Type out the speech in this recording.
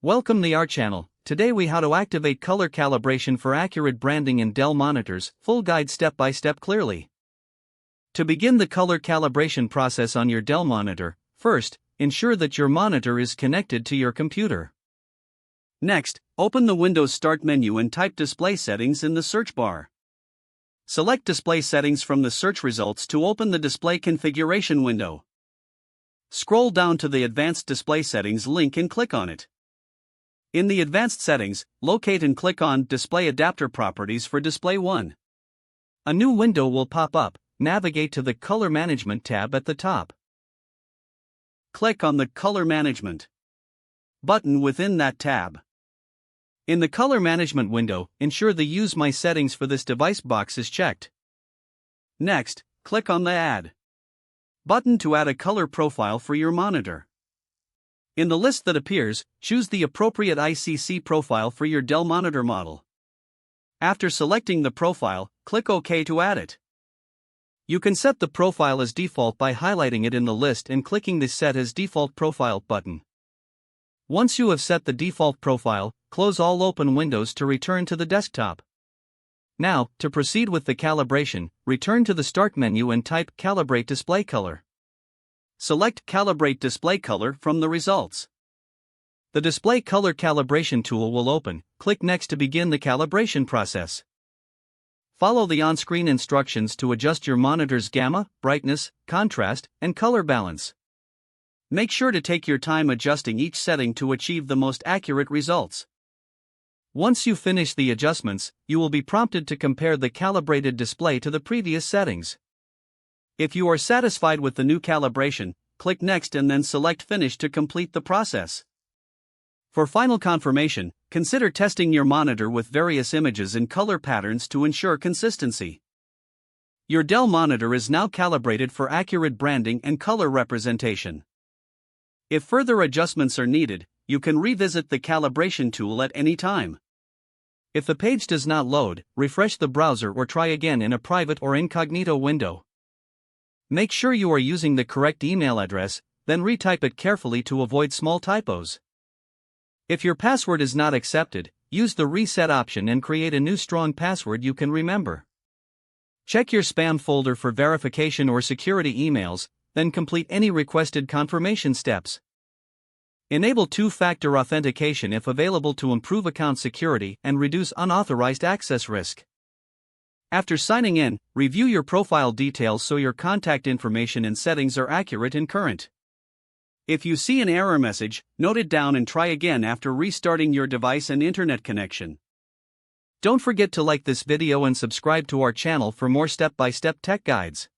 Welcome to our channel. Today we how to activate color calibration for accurate branding in Dell monitors, full guide step by step clearly. To begin the color calibration process on your Dell monitor, first, ensure that your monitor is connected to your computer. Next, open the Windows Start menu and type Display Settings in the search bar. Select Display Settings from the search results to open the Display Configuration window. Scroll down to the Advanced Display Settings link and click on it. In the Advanced Settings, locate and click on Display Adapter Properties for Display 1. A new window will pop up. Navigate to the Color Management tab at the top. Click on the Color Management button within that tab. In the Color Management window, ensure the Use My Settings for this device box is checked. Next, click on the Add button to add a color profile for your monitor. In the list that appears, choose the appropriate ICC profile for your Dell monitor model. After selecting the profile, click OK to add it. You can set the profile as default by highlighting it in the list and clicking the Set as Default Profile button. Once you have set the default profile, close all open windows to return to the desktop. Now, to proceed with the calibration, return to the Start menu and type Calibrate Display Color. Select Calibrate Display Color from the results. The Display Color Calibration tool will open. Click Next to begin the calibration process. Follow the on-screen instructions to adjust your monitor's gamma, brightness, contrast, and color balance. Make sure to take your time adjusting each setting to achieve the most accurate results. Once you finish the adjustments, you will be prompted to compare the calibrated display to the previous settings. If you are satisfied with the new calibration, click Next and then select Finish to complete the process. For final confirmation, consider testing your monitor with various images and color patterns to ensure consistency. Your Dell monitor is now calibrated for accurate branding and color representation. If further adjustments are needed, you can revisit the calibration tool at any time. If the page does not load, refresh the browser or try again in a private or incognito window. Make sure you are using the correct email address, then retype it carefully to avoid small typos. If your password is not accepted, use the Reset option and create a new strong password you can remember. Check your spam folder for verification or security emails, then complete any requested confirmation steps. Enable two-factor authentication if available to improve account security and reduce unauthorized access risk. After signing in, review your profile details so your contact information and settings are accurate and current. If you see an error message, note it down and try again after restarting your device and internet connection. Don't forget to like this video and subscribe to our channel for more step-by-step tech guides.